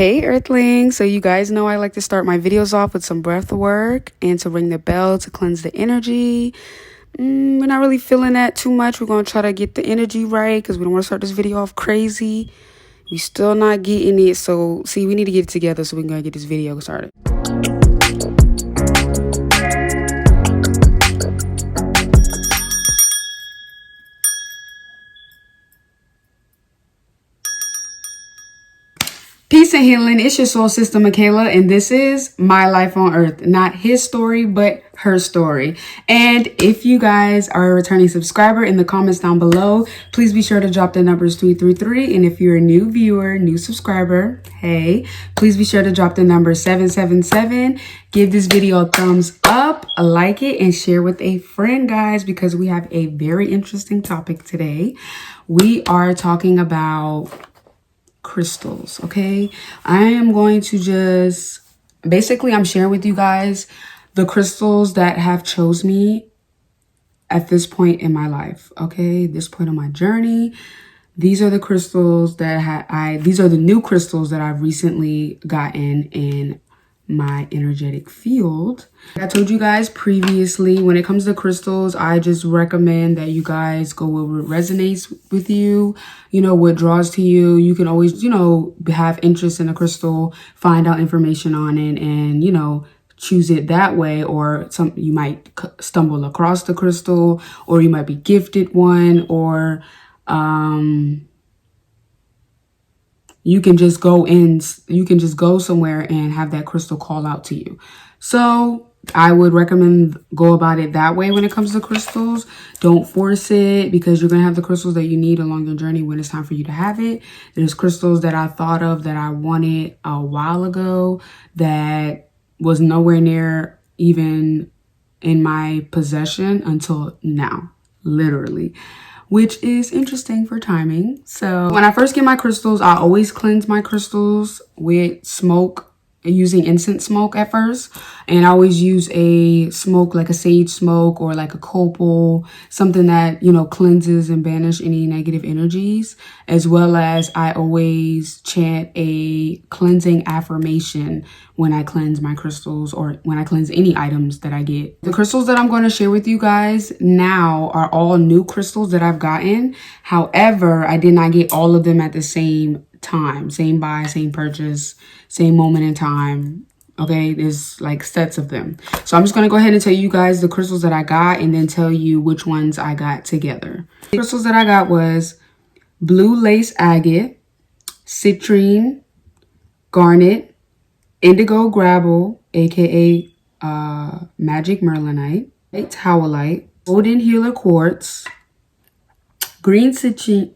Hey Earthlings, so you guys know I like to start my videos off with some breath work and to ring the bell to cleanse the energy. We're not really feeling that too much. We're going to try to get the energy right because we don't want to start this video off crazy. We still not getting it, so see, we need to get it together so we can get this video started. Peace and healing. It's your soul sister Michaela, and this is my life on earth. Not his story, but her story. And if you guys are a returning subscriber, in the comments down below, please be sure to drop the numbers 333. And if you're a new viewer, new subscriber, hey, please be sure to drop the number 777. Give this video a thumbs up, like it, and share with a friend, guys, because we have a very interesting topic today. We are talking about crystals. Okay, I am going to just basically I'm sharing with you guys the crystals that have chose me at this point in my life. Okay, this point on my journey, these are the crystals that these are the new crystals that I've recently gotten in my energetic field. I told you guys previously, when it comes to crystals, I just recommend that you guys go where it resonates with you, what draws to you. You can always, have interest in a crystal, find out information on it, and, choose it that way. Or you might stumble across the crystal, or you might be gifted one, or you can just go somewhere and have that crystal call out to you. So I would recommend go about it that way when it comes to crystals. Don't force it, because you're going to have the crystals that you need along your journey when it's time for you to have it. There's crystals that I thought of that I wanted a while ago that was nowhere near even in my possession until now, literally. Which is interesting for timing. So when I first get my crystals, I always cleanse my crystals with smoke, using incense smoke at first. And I always use a smoke like a sage smoke or like a copal, something that, cleanses and banish any negative energies. As well as I always chant a cleansing affirmation when I cleanse my crystals or when I cleanse any items that I get. The crystals that I'm going to share with you guys now are all new crystals that I've gotten. However, I did not get all of them at the same time, same buy, same purchase, same moment in time. Okay, there's like sets of them. So I'm just going to go ahead and tell you guys the crystals that I got and then tell you which ones I got together. The crystals that I got was blue lace agate, citrine, garnet, indigo Gabbro, aka magic merlinite, towelite, golden healer quartz, green citrine,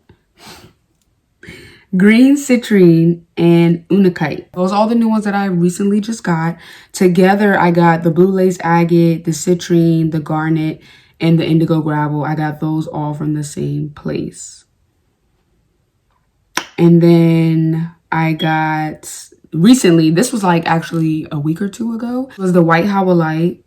and Unakite. Those are all the new ones that I recently just got. Together, I got the blue lace agate, the citrine, the garnet, and the indigo Gabbro. I got those all from the same place. And then I got recently, this was like actually a week or two ago, was the white howlite,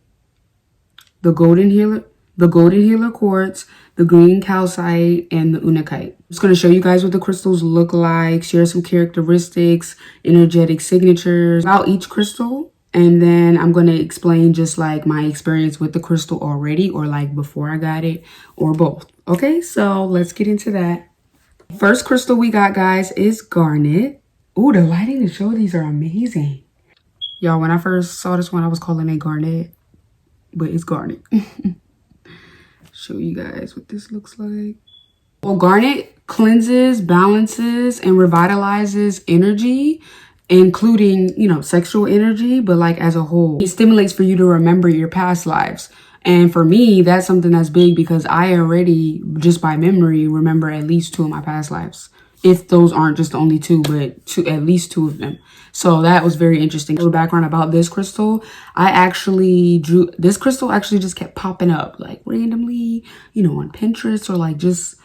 the golden healer quartz, the green calcite, and the Unakite. I'm just going to show you guys what the crystals look like, share some characteristics, energetic signatures about each crystal. And then I'm going to explain just like my experience with the crystal already, or like before I got it, or both. Okay, so let's get into that. First crystal we got, guys, is garnet. Ooh, the lighting to show these are amazing. Y'all, when I first saw this one, I was calling it garnet, but it's garnet. Show you guys what this looks like. Well, garnet cleanses, balances, and revitalizes energy, including, sexual energy, but like as a whole. It stimulates for you to remember your past lives. And for me, that's something that's big because I already, just by memory, remember at least 2 of my past lives. If those aren't just the only 2, but at least 2 of them. So that was very interesting. A little background about this crystal. This crystal actually just kept popping up like randomly, on Pinterest, or like just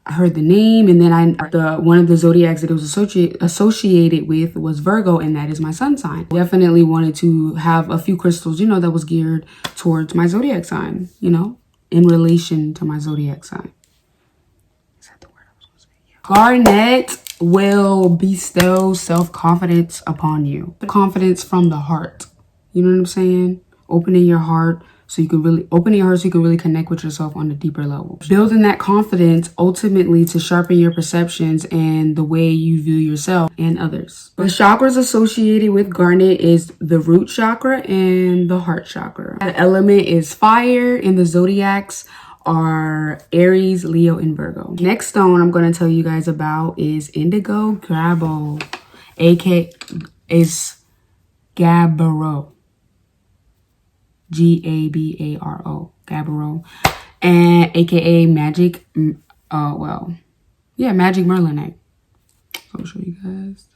I heard the name, and then one of the zodiacs that it was associated with was Virgo, and that is my sun sign. Definitely wanted to have a few crystals, that was geared towards my zodiac sign, in relation to my zodiac sign. Is that the word I was supposed to say? Yeah. Garnet will bestow self-confidence upon you. Confidence from the heart. You know what I'm saying? Opening your heart so you can really connect with yourself on a deeper level. Building that confidence ultimately to sharpen your perceptions and the way you view yourself and others. The chakras associated with Garnet is the root chakra and the heart chakra. That element is fire, and the zodiacs are Aries, Leo, and Virgo. Next stone I'm going to tell you guys about is Indigo Gabbro, aka is Gabbro. Gabbro, Gabbro, and aka magic, magic merlinite. So I'll show you guys.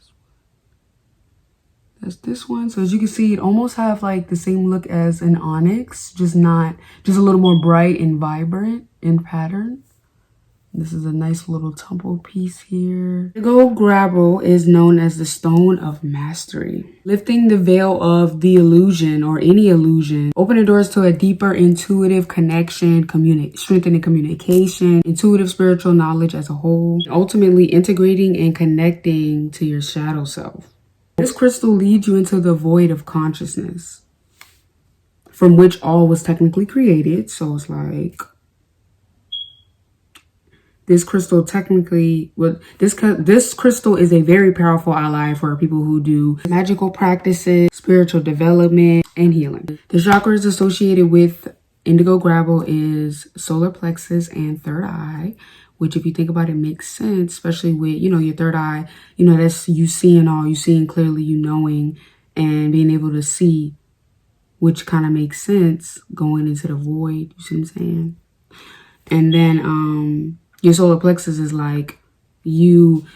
That's this one. So as you can see, it almost have like the same look as an onyx, just a little more bright and vibrant in pattern. This is a nice little temple piece here. Indigo Gabbro is known as the stone of mastery. Lifting the veil of the illusion or any illusion, opening doors to a deeper intuitive connection, strengthening communication, intuitive spiritual knowledge as a whole, ultimately integrating and connecting to your shadow self. This crystal leads you into the void of consciousness, from which all was technically created. So it's like, this crystal this crystal is a very powerful ally for people who do magical practices, spiritual development, and healing. The chakras associated with Indigo Gabbro is solar plexus and third eye, which if you think about it makes sense, especially with, your third eye, that's you seeing clearly, you knowing and being able to see, which kind of makes sense going into the void. You see what I'm saying? And then, your solar plexus is like you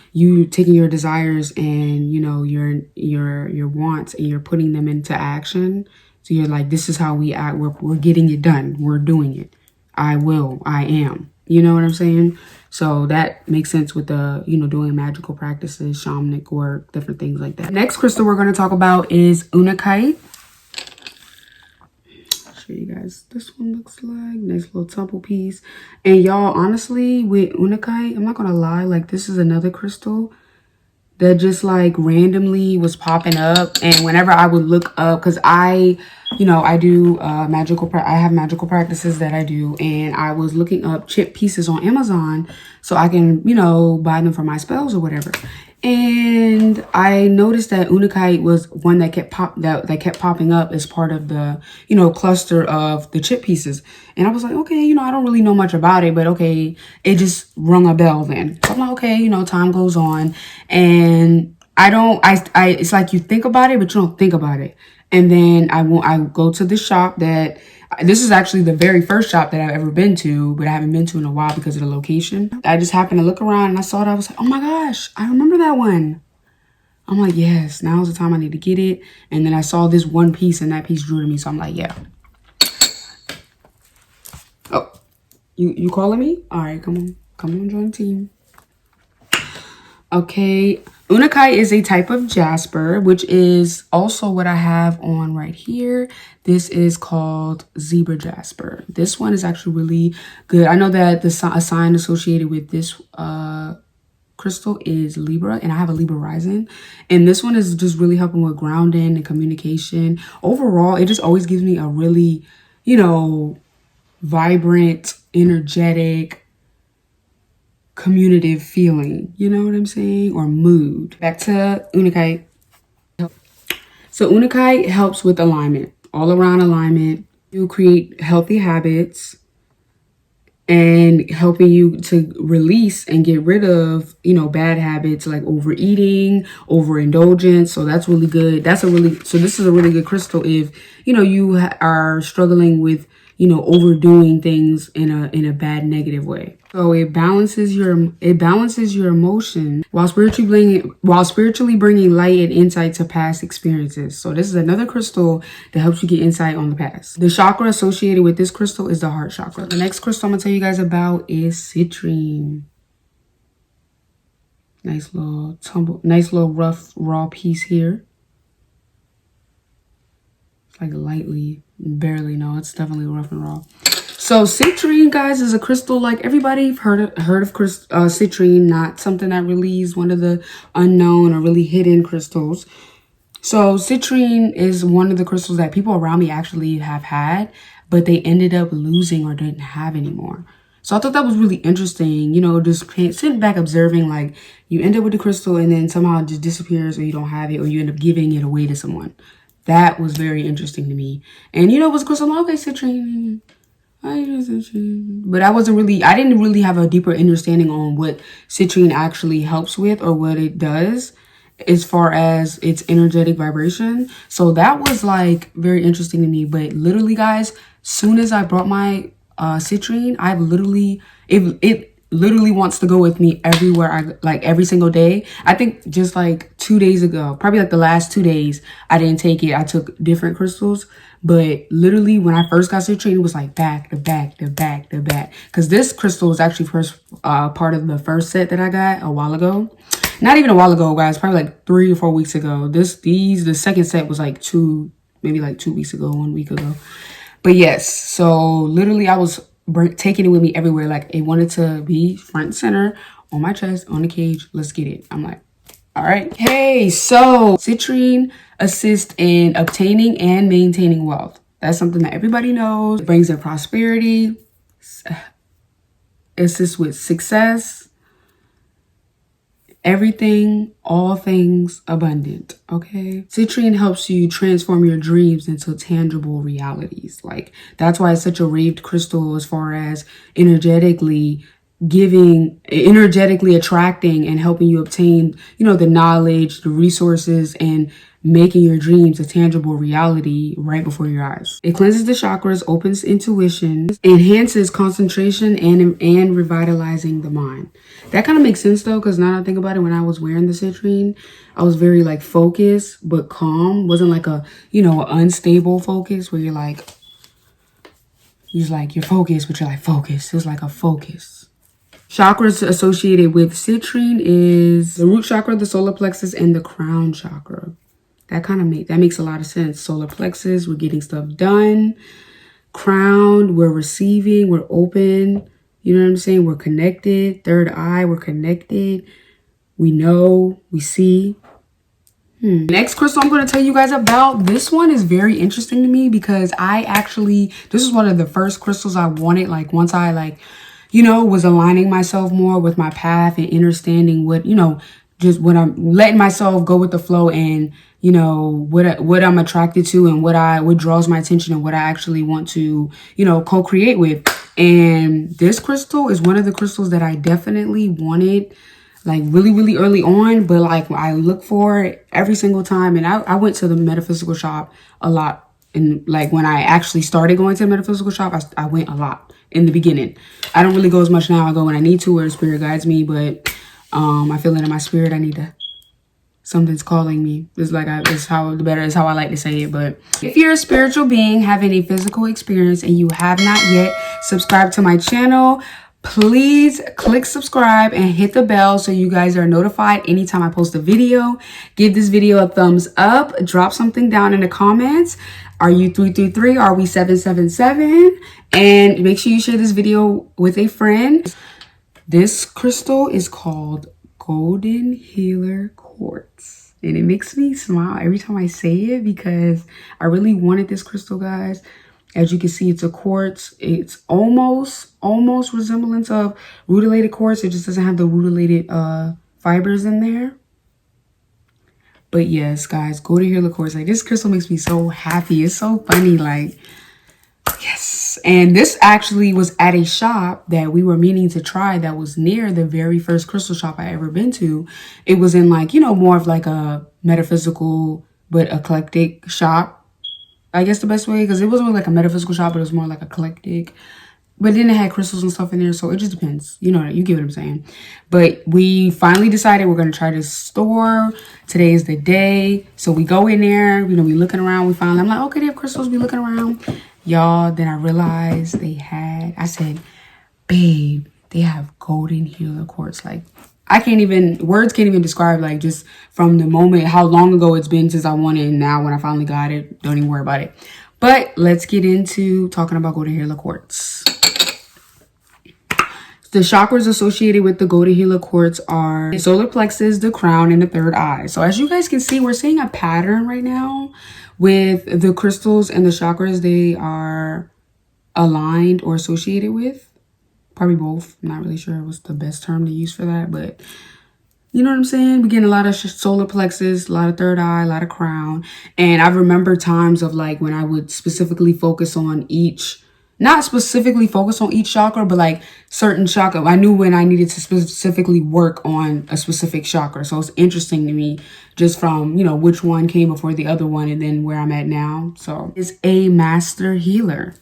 taking your desires and your wants and you're putting them into action. So you're like, this is how we act. We're getting it done. We're doing it. I am. You know what I'm saying? So that makes sense with the doing magical practices, shamanic work, different things like that. Next crystal we're going to talk about is Unakite. You guys, this one looks like nice little temple piece. And y'all, honestly, with Unakai, I'm not gonna lie, like this is another crystal that just like randomly was popping up. And whenever I would look up, because I do I have magical practices that I do, and I was looking up chip pieces on Amazon so I can buy them for my spells or whatever. And I noticed that Unakite was one that kept popping up as part of the cluster of the chip pieces. And I was like, okay, I don't really know much about it, but okay, it just rung a bell then. So I'm like, okay, time goes on, and it's like you think about it, but you don't think about it. And then I go to the shop this is actually the very first shop that I've ever been to, but I haven't been to in a while because of the location. I just happened to look around and I saw it. I was like, oh my gosh, I remember that one. I'm like, yes, now's the time I need to get it. And then I saw this one piece and that piece drew to me. So I'm like, yeah. Oh, you calling me? All right, come on, join the team. Okay, Unakai is a type of Jasper, which is also what I have on right here. This is called Zebra Jasper. This one is actually really good. I know that a sign associated with this crystal is Libra, and I have a Libra rising. And this one is just really helping with grounding and communication. Overall, it just always gives me a really, vibrant, energetic, communicative feeling, you know what I'm saying, or mood. Back to Unakite. So Unakite helps with alignment, all around alignment. You create healthy habits and helping you to release and get rid of, bad habits like overeating, overindulgence. So that's really good. So this is a really good crystal if, you are struggling with, overdoing things in a bad negative way. So it balances your emotion while spiritually bringing light and insight to past experiences. So this is another crystal that helps you get insight on the past. The chakra associated with this crystal is the heart chakra. The next crystal I'm gonna tell you guys about is Citrine. Nice little rough raw piece here. It's like lightly, barely, no, it's definitely rough and raw. So citrine, guys, is a crystal like everybody heard of citrine, not something that really is one of the unknown or really hidden crystals. So citrine is one of the crystals that people around me actually have had, but they ended up losing or didn't have anymore. So I thought that was really interesting, you know, just sitting back observing, like, you end up with the crystal and then somehow it just disappears, or you don't have it, or you end up giving it away to someone. That was very interesting to me. And, you know, it was crystal, okay, citrine. But I didn't really have a deeper understanding on what citrine actually helps with or what it does as far as its energetic vibration. So that was like very interesting to me. But literally, guys, soon as I brought my citrine, I've literally, it literally wants to go with me everywhere, like every single day. I think just like 2 days ago, probably like the last 2 days, I didn't take it. I took different crystals, but literally when I first got citrine, it was like back to back to back to back. Because this crystal was actually first part of the first set that I got a while ago. Not even a while ago, guys, probably like 3 or 4 weeks ago. The second set was like maybe like 2 weeks ago, 1 week ago. But yes, so literally I was taking it with me everywhere. Like, it wanted to be front and center on my chest, on the cage. Let's get it. I'm like, all right. Hey, so citrine assists in obtaining and maintaining wealth. That's something that everybody knows. It brings in prosperity, assists with success, everything, all things abundant, okay? Citrine helps you transform your dreams into tangible realities. Like, that's why it's such a raved crystal as far as energetically attracting and helping you obtain, you know, the knowledge, the resources, and making your dreams a tangible reality right before your eyes. It cleanses the chakras, opens intuition, enhances concentration, and revitalizing the mind. That kind of makes sense though, because now that I think about it, when I was wearing the citrine, I was very like focused but calm. Wasn't like a, you know, unstable focus where you're focused, but you're like focused. It was like a focus. Chakras associated with citrine is the root chakra, the solar plexus, and the crown chakra. That makes a lot of sense. Solar plexus, we're getting stuff done. Crown, we're receiving, we're open. You know what I'm saying? We're connected. Third eye, we're connected. We know, we see. Next crystal I'm going to tell you guys about. This one is very interesting to me because this is one of the first crystals I wanted. Like, once I you know, was aligning myself more with my path and understanding what, you know, just when I'm letting myself go with the flow and, you know, what I'm attracted to and what draws my attention and what I actually want to, you know, co-create with. And this crystal is one of the crystals that I definitely wanted, like really, really early on, but like I look for it every single time. And I went to the metaphysical shop a lot. And like when I actually started going to the metaphysical shop, I went a lot in the beginning. I don't really go as much now. I go when I need to, where spirit guides me, but I feel it in my spirit. Something's calling me. It's how I like to say it. But if you're a spiritual being having a physical experience and you have not yet subscribed to my channel, please click subscribe and hit the bell so you guys are notified anytime I post a video. Give this video a thumbs up. Drop something down in the comments. Are you 333? Are we 777? And make sure you share this video with a friend. This crystal is called Golden Healer Quartz. And it makes me smile every time I say it because I really wanted this crystal, guys. As you can see, it's a quartz. It's almost resemblance of rutilated quartz. It just doesn't have the rutilated fibers in there. But yes, guys, Golden Healer Quartz. Like, this crystal makes me so happy. It's so funny. Like, yes. And this actually was at a shop that we were meaning to try that was near the very first crystal shop I ever been to. It was in like, you know, more of like a metaphysical but eclectic shop, I guess the best way, because it wasn't like a metaphysical shop, but it was more like eclectic. But then it had crystals and stuff in there, so it just depends. You know, you get what I'm saying. But we finally decided we're going to try this store. Today is the day. So we go in there, you know, we looking around. I'm like, okay, they have crystals. We looking around. Y'all, then I realized I said, babe, they have Golden Healer Quartz. Like, words can't even describe, like, just from the moment, how long ago it's been since I wanted it, and now when I finally got it, don't even worry about it. But let's get into talking about Golden Healer Quartz. The chakras associated with the Golden Healer Quartz are the solar plexus, the crown, and the third eye. So as you guys can see, we're seeing a pattern right now with the crystals and the chakras they are aligned or associated with. Probably both. I'm not really sure what's the best term to use for that, but you know what I'm saying? We're getting a lot of solar plexus, a lot of third eye, a lot of crown. And I remember times of like when I would specifically focus on each, not specifically focus on each chakra, but like certain chakra. I knew when I needed to specifically work on a specific chakra. So it's interesting to me just from, you know, which one came before the other one and then where I'm at now. So it's a master healer.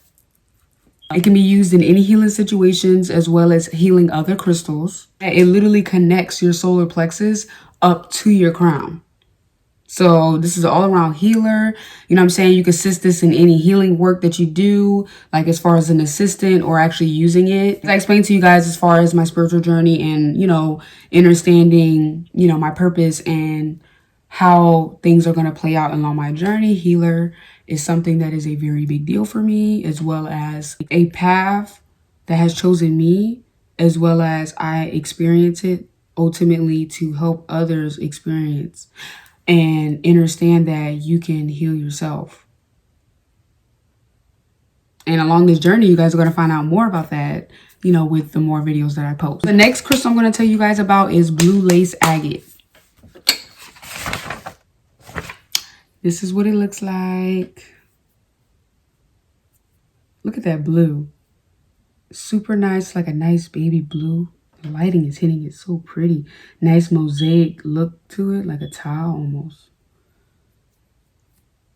It can be used in any healing situations as well as healing other crystals. It literally connects your solar plexus up to your crown. So this is an all-around healer. You know what I'm saying? You can assist this in any healing work that you do, like as far as an assistant or actually using it. I explained to you guys as far as my spiritual journey and, you know, understanding, you know, my purpose and how things are going to play out along my journey. Healer is something that is a very big deal for me, as well as a path that has chosen me, as well as I experience it ultimately to help others experience and understand that you can heal yourself. And along this journey, you guys are going to find out more about that, you know, with the more videos that I post. The next crystal I'm going to tell you guys about is blue lace agate. This is what it looks like. Look at that blue. Super nice, like a nice baby blue. The lighting is hitting it so pretty. Nice mosaic look to it, like a tile almost.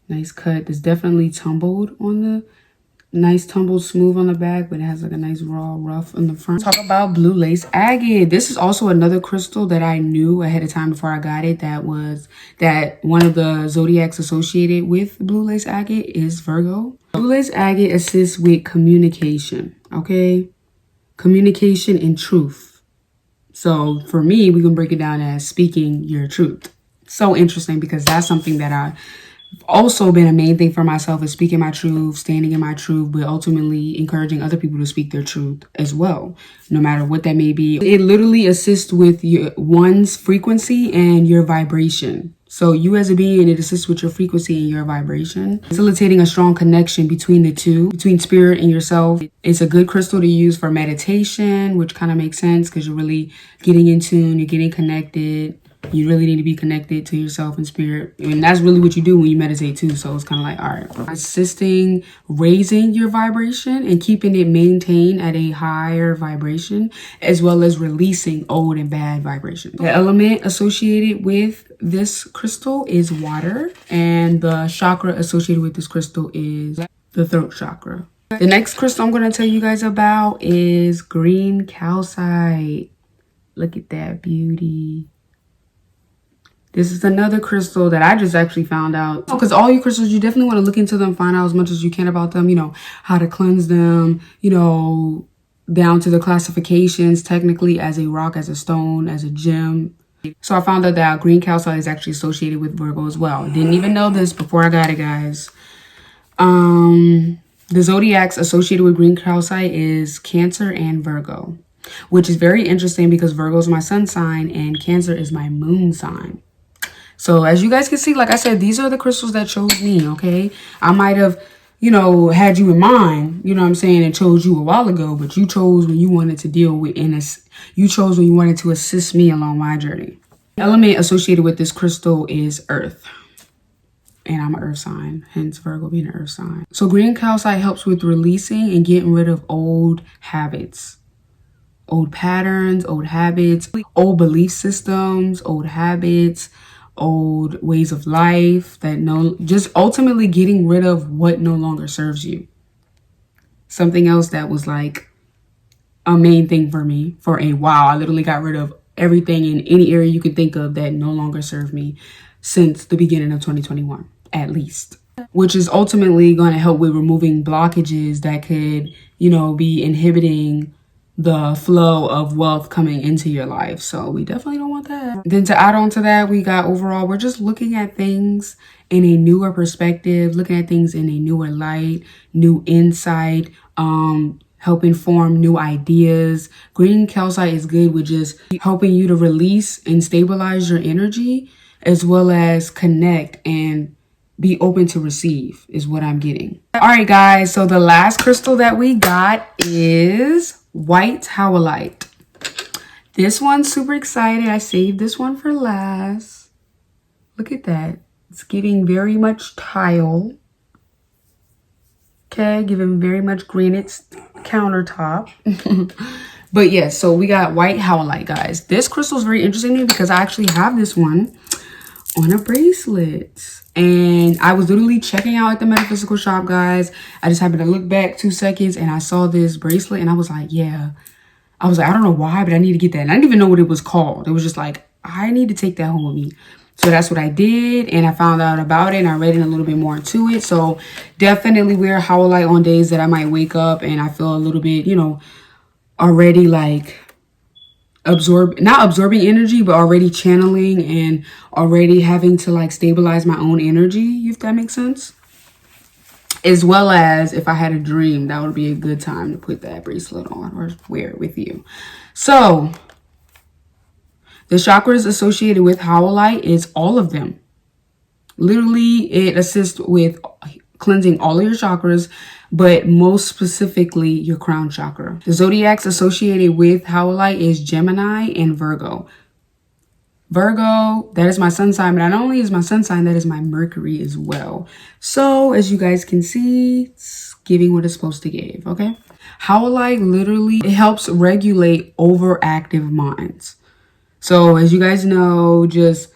Nice cut. It's definitely tumbled on the, nice tumbled smooth on the back, but it has like a nice raw rough in the front. Talk about blue lace agate. This is also another crystal that I knew ahead of time before I got it. That one of the zodiacs associated with blue lace agate is Virgo. Blue lace agate assists with communication, okay? Communication and truth. So for me, we can break it down as speaking your truth. So interesting because that's something that I've also been a main thing for myself, is speaking my truth, standing in my truth, but ultimately encouraging other people to speak their truth as well, no matter what that may be. It literally assists with one's frequency and your vibration. So you as a being, it assists with your frequency and your vibration, facilitating a strong connection between the two, between spirit and yourself. It's a good crystal to use for meditation, which kind of makes sense because you're really getting in tune, you're getting connected. You really need to be connected to yourself and spirit. And that's really what you do when you meditate too. So it's kind of like, all right, assisting, raising your vibration and keeping it maintained at a higher vibration, as well as releasing old and bad vibration. The element associated with this crystal is water, and the chakra associated with this crystal is the throat chakra. The next crystal I'm going to tell you guys about is green calcite. Look at that beauty. This is another crystal that I just actually found out. Because all your crystals, you definitely want to look into them, find out as much as you can about them, you know, how to cleanse them, you know, down to the classifications, technically as a rock, as a stone, as a gem. So I found out that green calcite is actually associated with Virgo as well. Didn't even know this before I got it, guys. The zodiacs associated with green calcite is Cancer and Virgo, which is very interesting because Virgo is my sun sign and Cancer is my moon sign. So as you guys can see, like I said, these are the crystals that chose me, okay? I might have, you know, had you in mind, you know what I'm saying, and chose you a while ago, but you chose when you wanted to deal with, you chose when you wanted to assist me along my journey. The element associated with this crystal is earth. And I'm an earth sign, hence Virgo being an earth sign. So green calcite helps with releasing and getting rid of old habits. Old patterns, old habits, old belief systems, old habits, old ways of life that just ultimately getting rid of what no longer serves you. Something else that was like a main thing for me for a while. I literally got rid of everything in any area you could think of that no longer served me since the beginning of 2021, at least. Which is ultimately going to help with removing blockages that could, you know, be inhibiting the flow of wealth coming into your life. So we definitely don't want that. Then to add on to that, we got overall, we're just looking at things in a newer perspective, looking at things in a newer light, new insight, helping form new ideas. Green calcite is good with just helping you to release and stabilize your energy, as well as connect and be open to receive is what I'm getting. All right, guys. So the last crystal that we got is white howlite. This one's super excited. I saved this one for last. Look at that. It's giving very much tile. Okay, giving very much granite countertop. But yeah, so we got white howlite, guys. This crystal is very interesting to me because I actually have this one on a bracelet. And I was literally checking out at the metaphysical shop, guys. I just happened to look back 2 seconds and I saw this bracelet and I was like, yeah. I was like, I don't know why, but I need to get that. And I didn't even know what it was called. It was just like, I need to take that home with me. So that's what I did. And I found out about it and I read in a little bit more into it. So definitely wear howlite on days that I might wake up and I feel a little bit, you know, already like not absorbing energy, but already channeling and already having to like stabilize my own energy, if that makes sense. As well as if I had a dream, that would be a good time to put that bracelet on or wear it with you. So the chakras associated with howlite is all of them. Literally, it assists with cleansing all of your chakras, but most specifically your crown chakra. The zodiacs associated with howlite is Gemini and Virgo. Virgo, that is my sun sign, but not only is my sun sign, that is my Mercury as well. So as you guys can see, it's giving what it's supposed to give, okay? Howlite literally, it helps regulate overactive minds. So as you guys know, just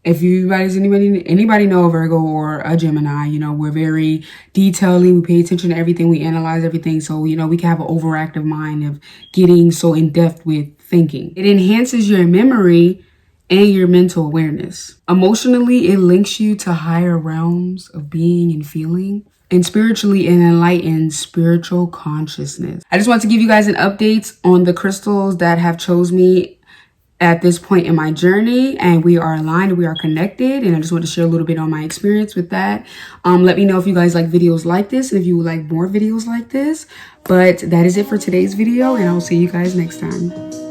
if anybody know Virgo or a Gemini, you know, we're very detailing, we pay attention to everything, we analyze everything. So, you know, we can have an overactive mind of getting so in depth with thinking. It enhances your memory and your mental awareness. Emotionally, it links you to higher realms of being and feeling. And spiritually, it enlightens spiritual consciousness. I just want to give you guys an update on the crystals that have chose me at this point in my journey, and we are aligned, we are connected, and I just want to share a little bit on my experience with that. Let me know if you guys like videos like this and if you would like more videos like this. But that is it for today's video, and I will see you guys next time.